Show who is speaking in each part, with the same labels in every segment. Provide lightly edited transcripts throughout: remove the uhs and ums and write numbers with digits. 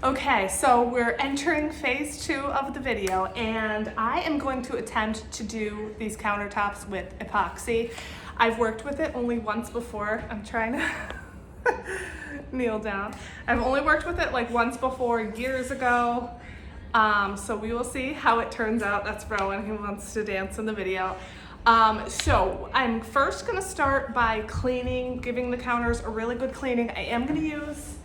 Speaker 1: Okay, so we're entering phase 2 of the video, and I am going to attempt to do these countertops with epoxy. I've worked with it only once before. I'm trying to kneel down. I've only worked with it like once before, years ago. So we will see how it turns out. That's Rowan, who wants to dance in the video. So I'm first gonna start by cleaning, giving the counters a really good cleaning. I am gonna use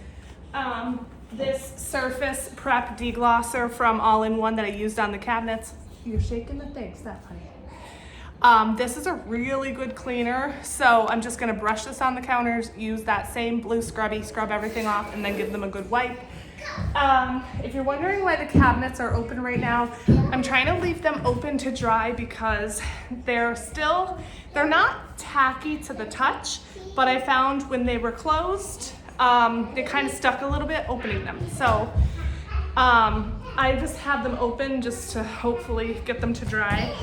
Speaker 1: this Surface Prep Deglosser from All-in-One that I used on the cabinets. You're shaking the thing, stop, honey. This is a really good cleaner, so I'm just gonna brush this on the counters, use that same blue scrubby, scrub everything off, and then give them a good wipe. If you're wondering why the cabinets are open right now, I'm trying to leave them open to dry because they're not tacky to the touch, but I found when they were closed, they kind of stuck a little bit opening them. So I just have them open just to hopefully get them to dry.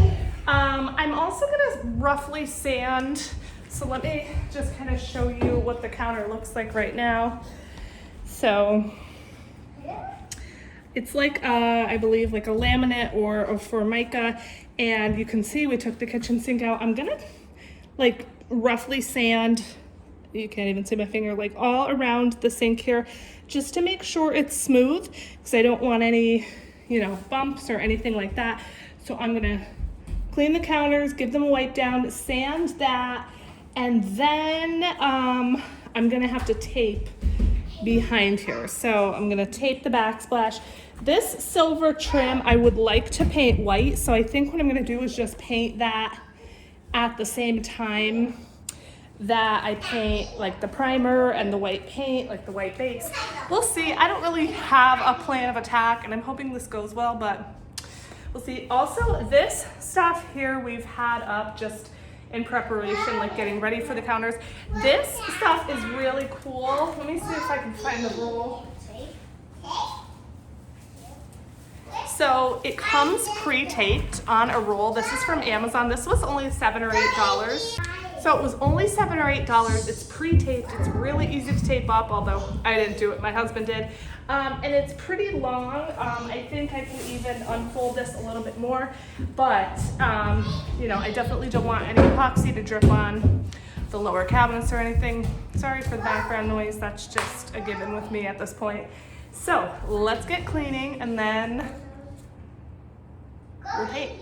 Speaker 1: I'm also gonna roughly sand. So let me just kind of show you what the counter looks like right now. So it's like, I believe like a laminate or a Formica, and you can see we took the kitchen sink out. I'm gonna like roughly sand, you can't even see my finger, like all around the sink here, just to make sure it's smooth, because I don't want any, bumps or anything like that. So I'm gonna clean the counters, give them a wipe down, sand that, and then I'm gonna have to tape behind here. So I'm gonna tape the backsplash. This silver trim I would like to paint white, so I think what I'm gonna do is just paint that at the same time that I paint like the primer and the white paint, like the white base. We'll see. I don't really have a plan of attack, and I'm hoping this goes well, but we'll see. Also, this stuff here we've had up just in preparation, like getting ready for the counters. This stuff is really cool. Let me see if I can find the roll. So it comes pre-taped on a roll. This is from Amazon. This was only $7 or $8. So it was only $7 or $8. It's pre-taped. It's really easy to tape up, although I didn't do it, my husband did. And it's pretty long. I think I can even unfold this a little bit more, but I definitely don't want any epoxy to drip on the lower cabinets or anything. Sorry for the background noise. That's just a given with me at this point. So let's get cleaning, and then we'll paint.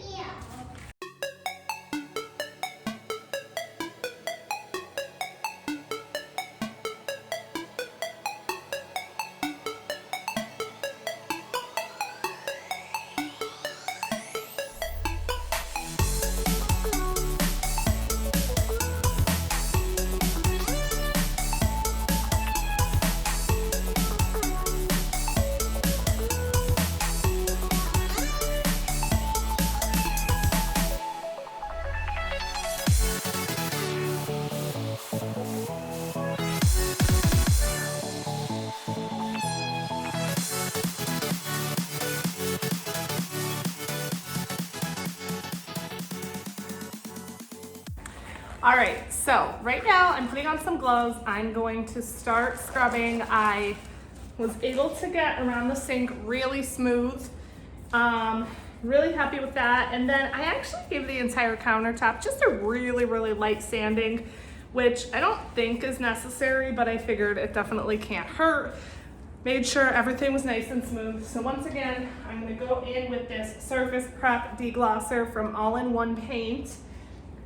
Speaker 1: All right, so right now I'm putting on some gloves. I'm going to start scrubbing. I was able to get around the sink really smooth. Really happy with that. And then I actually gave the entire countertop just a really, really light sanding, which I don't think is necessary, but I figured it definitely can't hurt. Made sure everything was nice and smooth. So once again, I'm gonna go in with this Surface Prep Deglosser from All-in-One Paint.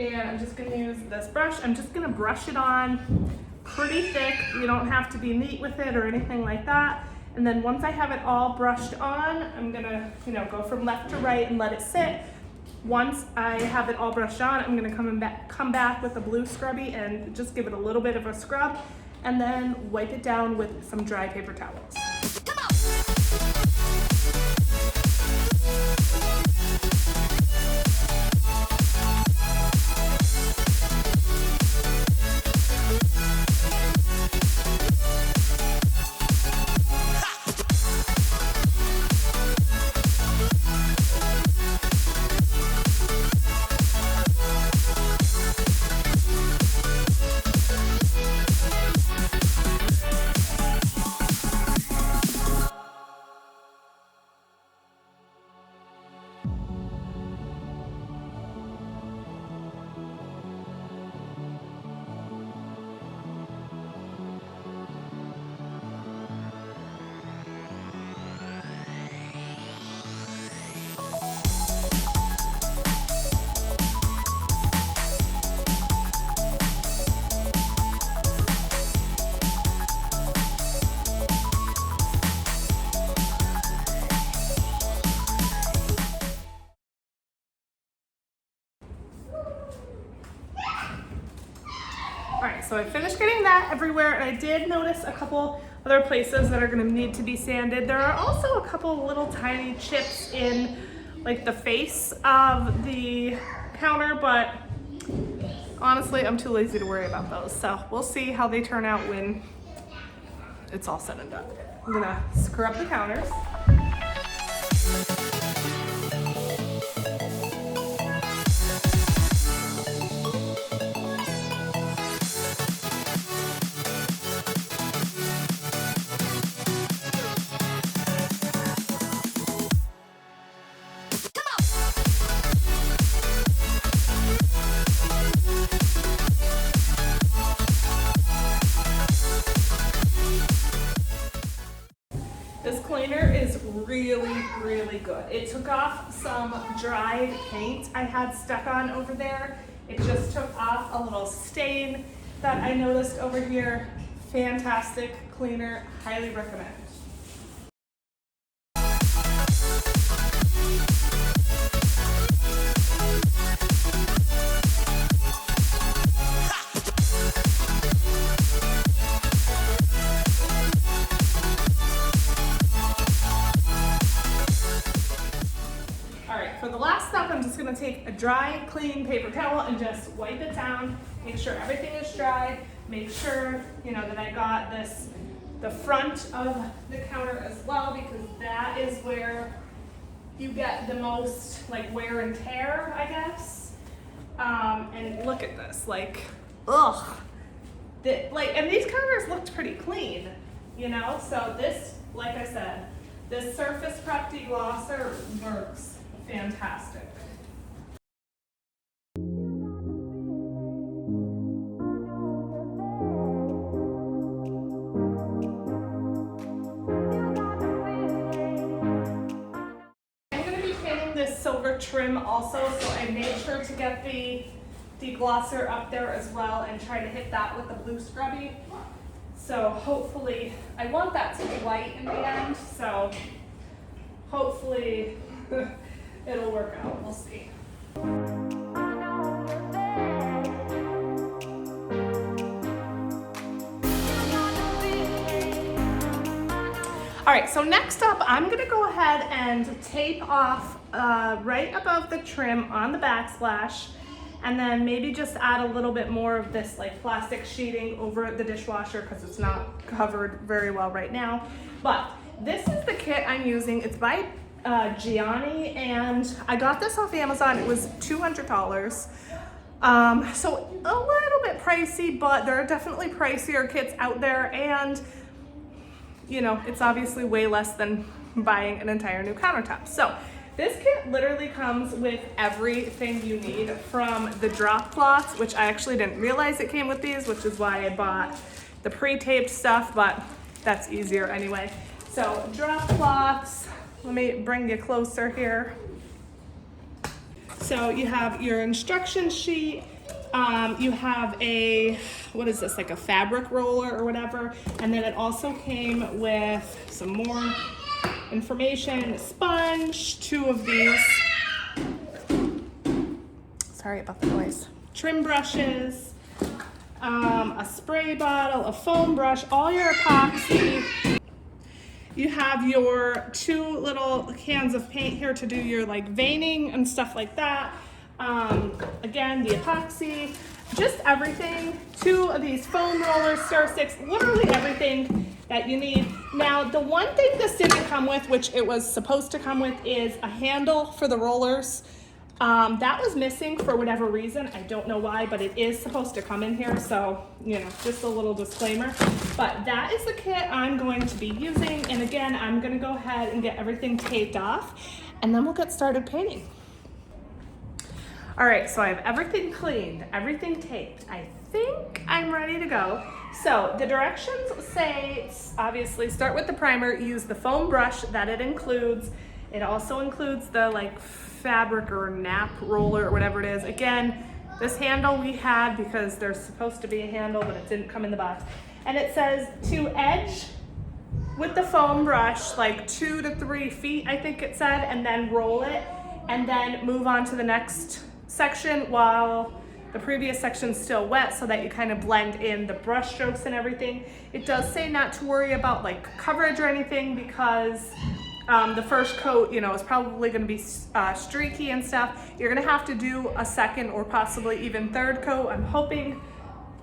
Speaker 1: And I'm just gonna use this brush. I'm just gonna brush it on pretty thick. You don't have to be neat with it or anything like that. And then once I have it all brushed on, I'm gonna, go from left to right and let it sit. Once I have it all brushed on, I'm gonna come back with a blue scrubby and just give it a little bit of a scrub, and then wipe it down with some dry paper towels. so I finished getting that everywhere, and I did notice a couple other places that are gonna need to be sanded. There are also a couple little tiny chips in like the face of the counter, but honestly, I'm too lazy to worry about those. So we'll see how they turn out when it's all said and done. I'm gonna scrub the counters. This cleaner is really good. It took off some dried paint I had stuck on over there. It just took off a little stain that I noticed over here. Fantastic cleaner, highly recommend. For the last step, I'm just gonna take a dry, clean paper towel and just wipe it down, make sure everything is dry, make sure, that I got the front of the counter as well, because that is where you get the most like wear and tear, I guess. And look at this, ugh. And these counters looked pretty clean, So this, like I said, this Surface Prep Deglosser works fantastic. I'm going to be painting this silver trim also, so I made sure to get the deglosser up there as well and try to hit that with the blue scrubby. So hopefully, I want that to be white in the end, so hopefully it'll work out, we'll see. All right, so next up, I'm gonna go ahead and tape off right above the trim on the backsplash, and then maybe just add a little bit more of this plastic sheeting over the dishwasher because it's not covered very well right now. But this is the kit I'm using. It's by Giani, and I got this off Amazon. It was $200. So a little bit pricey, but there are definitely pricier kits out there, and it's obviously way less than buying an entire new countertop. So this kit literally comes with everything you need, from the drop cloths, which I actually didn't realize it came with these, which is why I bought the pre-taped stuff, but that's easier anyway. So drop cloths, let me bring you closer here. So you have your instruction sheet, you have a, what is this, like a fabric roller or whatever, and then it also came with some more information, sponge, 2 of these, sorry about the noise, trim brushes, a spray bottle, a foam brush, all your epoxy. You have your 2 little cans of paint here to do your veining and stuff like that. Again, the epoxy, just everything. 2 of these foam rollers, stir sticks, literally everything that you need. Now, the one thing this didn't come with, which it was supposed to come with, is a handle for the rollers. That was missing for whatever reason. I don't know why, but it is supposed to come in here. So, just a little disclaimer. But that is the kit I'm going to be using. And again, I'm gonna go ahead and get everything taped off, and then we'll get started painting. All right, so I have everything cleaned, everything taped. I think I'm ready to go. So the directions say, obviously, start with the primer, use the foam brush that it includes. It also includes the fabric or nap roller or whatever it is. Again, this handle we had because there's supposed to be a handle, but it didn't come in the box. And it says to edge with the foam brush 2 to 3 feet, I think it said, and then roll it, and then move on to the next section while the previous section's still wet so that you kind of blend in the brush strokes and everything. It does say not to worry about like coverage or anything because the first coat, you know, is probably going to be streaky and stuff. You're going to have to do a second or possibly even third coat. I'm hoping,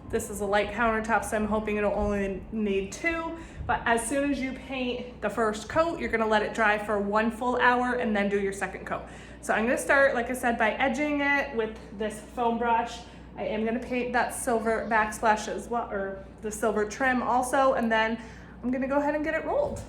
Speaker 1: this is a light countertop, so I'm hoping it'll only need 2. But as soon as you paint the first coat, you're going to let it dry for 1 full hour and then do your second coat. So I'm going to start, like I said, by edging it with this foam brush. I am going to paint that silver backsplash as well, or the silver trim also, and then I'm going to go ahead and get it rolled.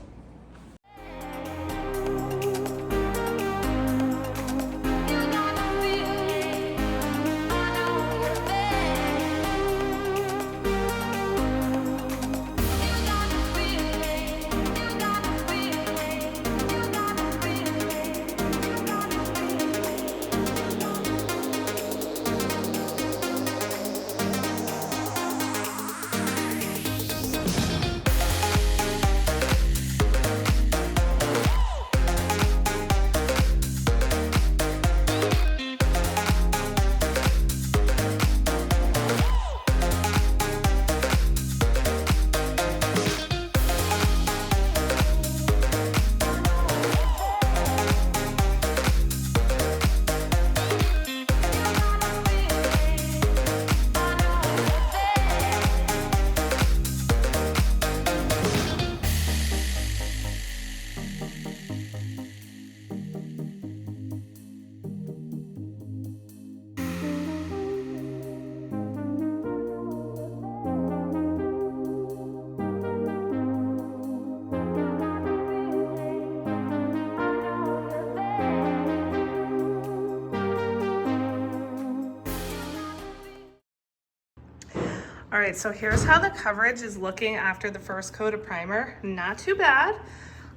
Speaker 1: All right, so here's how the coverage is looking after the first coat of primer. Not too bad.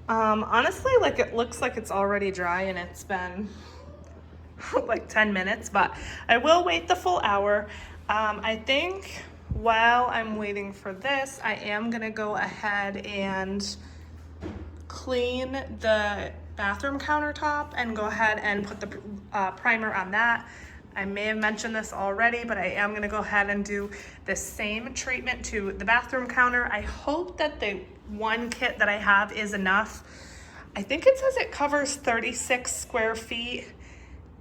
Speaker 1: Honestly, like it looks like it's already dry and it's been like 10 minutes, but I will wait the full hour. I think while I'm waiting for this, I am gonna go ahead and clean the bathroom countertop and go ahead and put the primer on that. I may have mentioned this already, but I am gonna go ahead and do the same treatment to the bathroom counter. I hope that the one kit that I have is enough. I think it says it covers 36 square feet,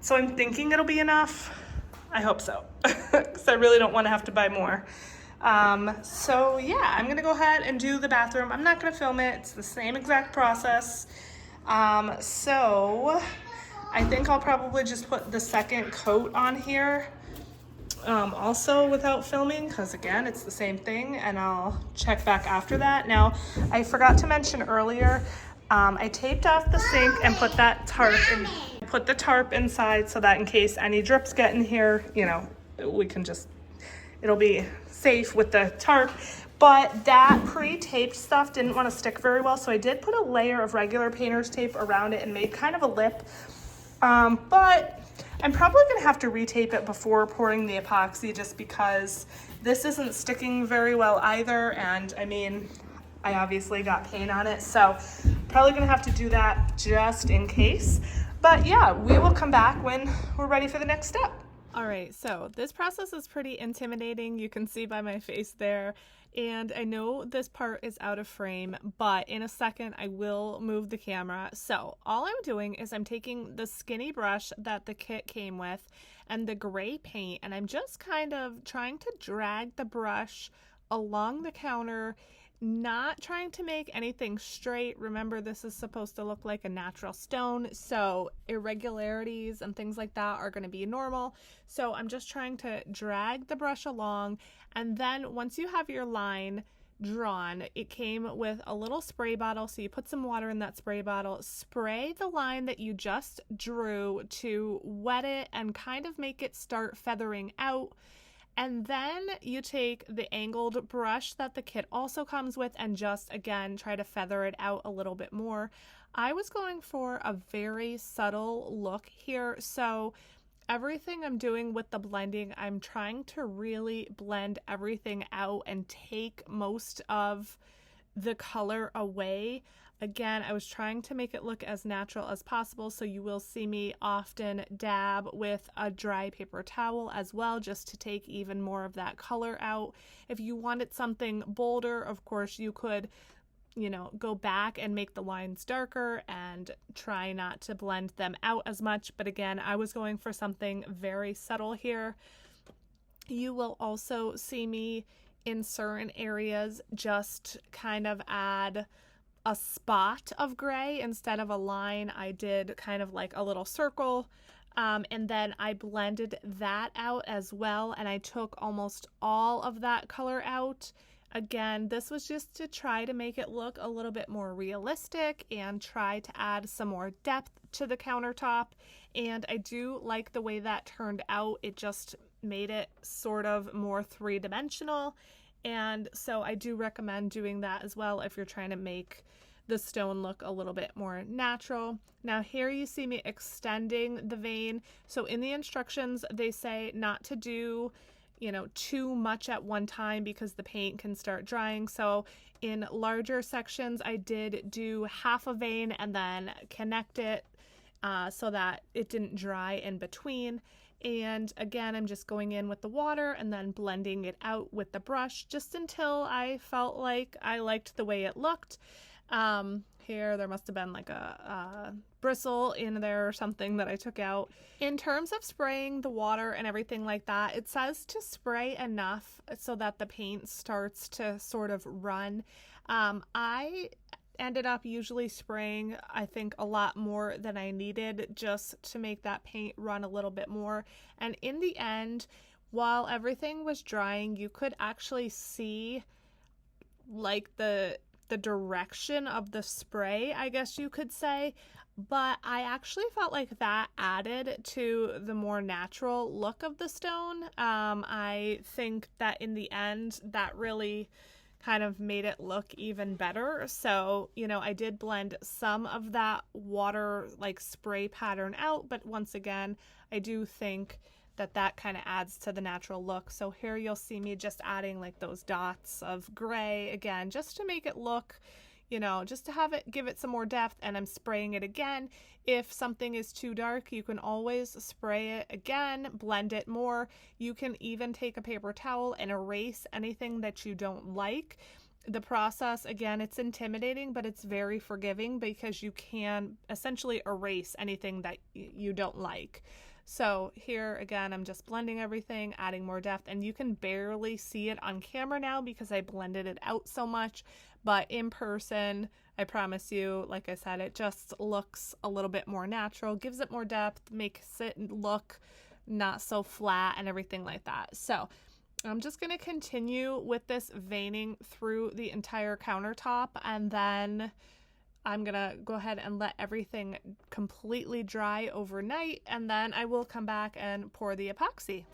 Speaker 1: so I'm thinking it'll be enough. I hope so, because I really don't wanna have to buy more. So yeah, I'm gonna go ahead and do the bathroom. I'm not gonna film it, it's the same exact process. So I think I'll probably just put the second coat on here also without filming, because again, it's the same thing, and I'll check back after that. Now, I forgot to mention earlier, I taped off the sink and put that tarp in, put the tarp inside so that in case any drips get in here, you know, we can just, it'll be safe with the tarp. But that pre-taped stuff didn't want to stick very well, so I did put a layer of regular painter's tape around it and made kind of a lip. But I'm probably gonna have to retape it before pouring the epoxy just because this isn't sticking very well either. And I mean, I obviously got paint on it, so probably gonna have to do that just in case. But yeah, we will come back when we're ready for the next step. All right, so this process is pretty intimidating. You can see by my face there. And I know this part is out of frame, but in a second I will move the camera. So all I'm doing is I'm taking the skinny brush that the kit came with and the gray paint, and I'm just kind of trying to drag the brush along the counter, not trying to make anything straight. Remember, this is supposed to look like a natural stone, so irregularities and things like that are going to be normal. So I'm just trying to drag the brush along, and then once you have your line drawn, it came with a little spray bottle, so you put some water in that spray bottle, spray the line that you just drew to wet it and kind of make it start feathering out. And then you take the angled brush that the kit also comes with and just, again, try to feather it out a little bit more. I was going for a very subtle look here, so everything I'm doing with the blending, I'm trying to really blend everything out and take most of the color away. Again, I was trying to make it look as natural as possible, so you will see me often dab with a dry paper towel as well, just to take even more of that color out. If you wanted something bolder, of course, you could, you know, go back and make the lines darker and try not to blend them out as much. But again, I was going for something very subtle here. You will also see me in certain areas just kind of add a spot of gray instead of a line. I did kind of like a little circle, and then I blended that out as well, and I took almost all of that color out. Again, this was just to try to make it look a little bit more realistic and try to add some more depth to the countertop, and I do like the way that turned out. It just made it sort of more three-dimensional, and so I do recommend doing that as well if you're trying to make the stone look a little bit more natural. Now here you see me extending the vein. So in the instructions, they say not to do, you know, too much at one time because the paint can start drying. So in larger sections, I did do half a vein and then connect it so that it didn't dry in between. And again, I'm just going in with the water and then blending it out with the brush just until I felt like I liked the way it looked. Here there must have been like a bristle in there or something that I took out. In terms of spraying the water and everything like that, it says to spray enough so that the paint starts to sort of run. I ended up usually spraying, I think, a lot more than I needed just to make that paint run a little bit more. And in the end, while everything was drying, you could actually see like the direction of the spray, I guess you could say, but I actually felt like that added to the more natural look of the stone. I think that in the end, that really kind of made it look even better. So, you know, I did blend some of that water like spray pattern out, but once again, I do think that that kind of adds to the natural look. So here you'll see me just adding like those dots of gray again, just to make it look, you know, just to have it, give it some more depth. And I'm spraying it again. If something is too dark, you can always spray it again, blend it more. You can even take a paper towel and erase anything that you don't like. The process, again, it's intimidating, but it's very forgiving because you can essentially erase anything that you don't like. So here again, I'm just blending everything, adding more depth, and you can barely see it on camera now because I blended it out so much, but in person, I promise you, like I said, it just looks a little bit more natural, gives it more depth, makes it look not so flat and everything like that. So I'm just going to continue with this veining through the entire countertop, and then I'm going to go ahead and let everything completely dry overnight, and then I will come back and pour the epoxy.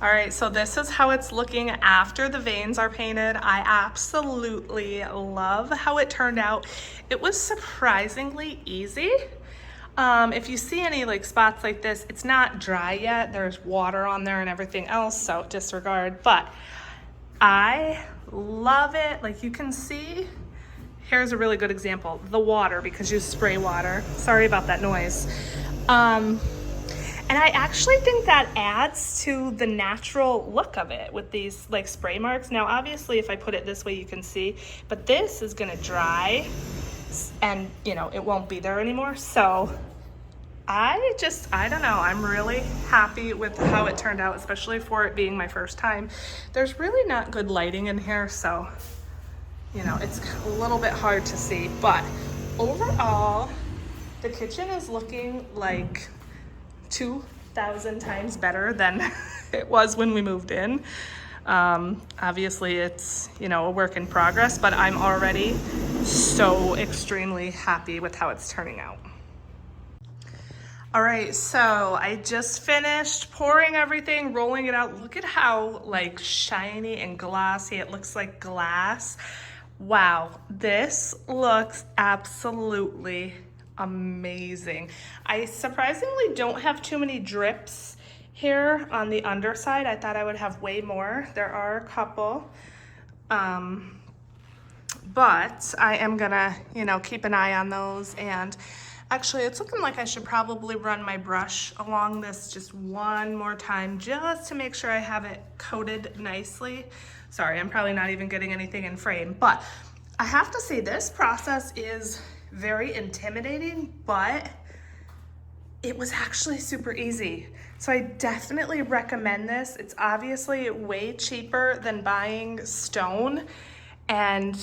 Speaker 1: All right, so this is how it's looking after the veins are painted. I absolutely love how it turned out. It was surprisingly easy. If you see any like spots like this, it's not dry yet. There's water on there and everything else, so disregard. But I love it. Like you can see, here's a really good example. The water, because you spray water. Sorry about that noise. And I actually think that adds to the natural look of it with these like spray marks. Now, obviously, if I put it this way, you can see, but this is gonna dry and you know, it won't be there anymore. So I don't know, I'm really happy with how it turned out, especially for it being my first time. There's really not good lighting in here, so, you know, it's a little bit hard to see, but overall, the kitchen is looking like 2,000 times better than it was when we moved in. Obviously it's, you know, a work in progress, but I'm already so extremely happy with how it's turning out. All right, so I just finished pouring everything, rolling it out. Look at how like shiny and glossy it looks, like glass. Wow, this looks absolutely amazing. I surprisingly don't have too many drips here on the underside. I thought I would have way more. There are a couple, but I am gonna, you know, keep an eye on those. And actually it's looking like I should probably run my brush along this just one more time just to make sure I have it coated nicely. Sorry, I'm probably not even getting anything in frame, but I have to say this process is very intimidating, but it was actually super easy. So I definitely recommend this. It's obviously way cheaper than buying stone, and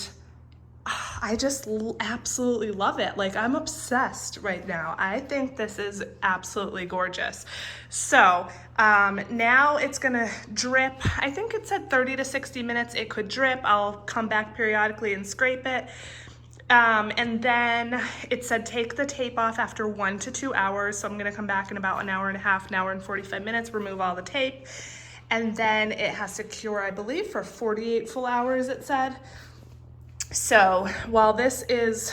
Speaker 1: I just absolutely love it. Like, I'm obsessed right now. I think this is absolutely gorgeous. So now it's gonna drip. I think it said 30 to 60 minutes it could drip. I'll come back periodically and scrape it. And then it said take the tape off after 1 to 2 hours. So I'm gonna come back in about an hour and a half, an hour and 45 minutes, remove all the tape. And then it has to cure, I believe, for 48 full hours, it said. So while this is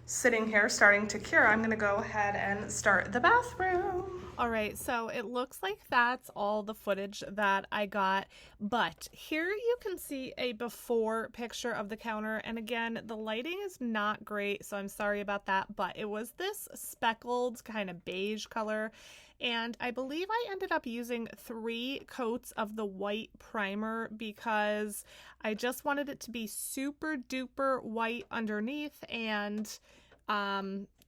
Speaker 1: sitting here starting to cure, I'm gonna go ahead and start the bathroom. All right, so it looks like that's all the footage that I got, but here you can see a before picture of the counter, and again, the lighting is not great, so I'm sorry about that, but it was this speckled kind of beige color, and I believe I ended up using 3 coats of the white primer because I just wanted it to be super duper white underneath, and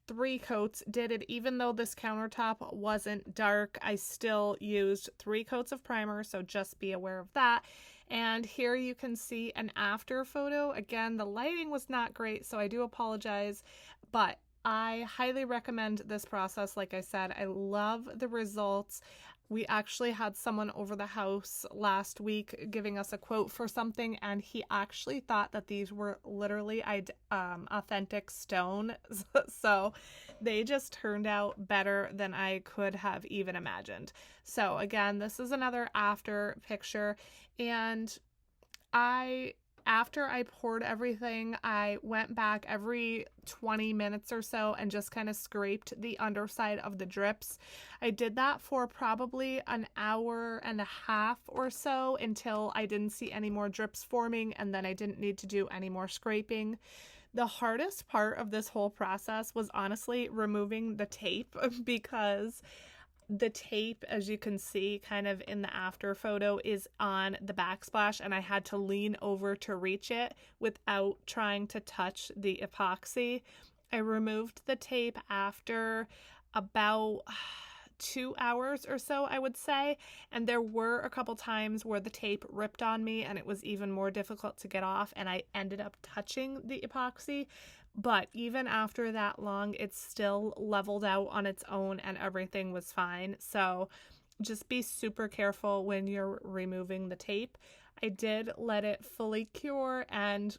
Speaker 1: 3 coats did it. Even though this countertop wasn't dark, I still used 3 coats of primer, so just be aware of that. And here you can see an after photo. Again, the lighting was not great, so I do apologize, but I highly recommend this process. Like I said, I love the results. We actually had someone over the house last week giving us a quote for something, and he actually thought that these were literally authentic stone. So they just turned out better than I could have even imagined. So again, this is another after picture, and after I poured everything, I went back every 20 minutes or so and just kind of scraped the underside of the drips. I did that for probably an hour and a half or so until I didn't see any more drips forming, and then I didn't need to do any more scraping. The hardest part of this whole process was honestly removing the tape, because the tape, as you can see kind of in the after photo, is on the backsplash, and I had to lean over to reach it without trying to touch the epoxy. I removed the tape after about 2 hours or so, I would say, and there were a couple times where the tape ripped on me and it was even more difficult to get off, and I ended up touching the epoxy. But even after that long, it still leveled out on its own and everything was fine. So just be super careful when you're removing the tape. I did let it fully cure, and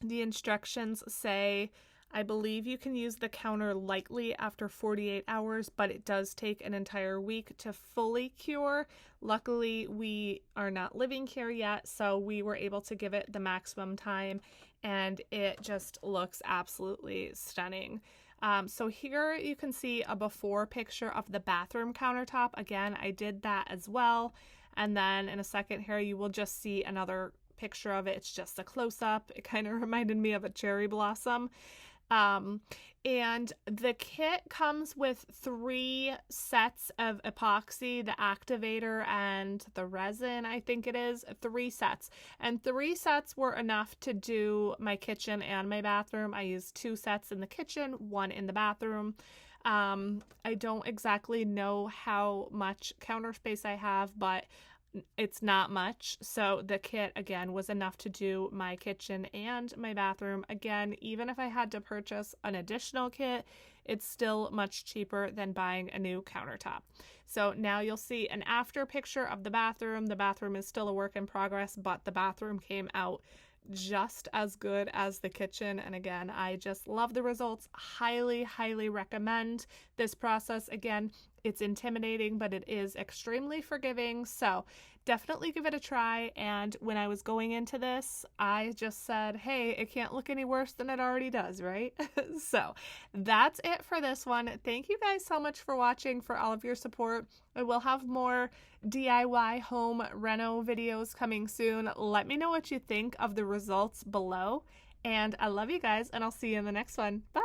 Speaker 1: the instructions say I believe you can use the counter lightly after 48 hours, but it does take an entire week to fully cure. Luckily, we are not living here yet, so we were able to give it the maximum time, and it just looks absolutely stunning. So here you can see a before picture of the bathroom countertop. Again, I did that as well. And then in a second here, you will just see another picture of it. It's just a close-up. It kind of reminded me of a cherry blossom. And the kit comes with 3 sets of epoxy, the activator, and the resin, I think it is. 3 sets. And 3 sets were enough to do my kitchen and my bathroom. I used 2 sets in the kitchen, 1 in the bathroom. I don't exactly know how much counter space I have, but it's not much. So the kit, again, was enough to do my kitchen and my bathroom. Again, even if I had to purchase an additional kit, it's still much cheaper than buying a new countertop. So now you'll see an after picture of the bathroom. The bathroom is still a work in progress, but the bathroom came out just as good as the kitchen. And again, I just love the results. Highly, highly recommend this process. Again, it's intimidating, but it is extremely forgiving. So definitely give it a try. And when I was going into this, I just said, hey, it can't look any worse than it already does, right? So that's it for this one. Thank you guys so much for watching, for all of your support. I will have more DIY home reno videos coming soon. Let me know what you think of the results below. And I love you guys, and I'll see you in the next one. Bye.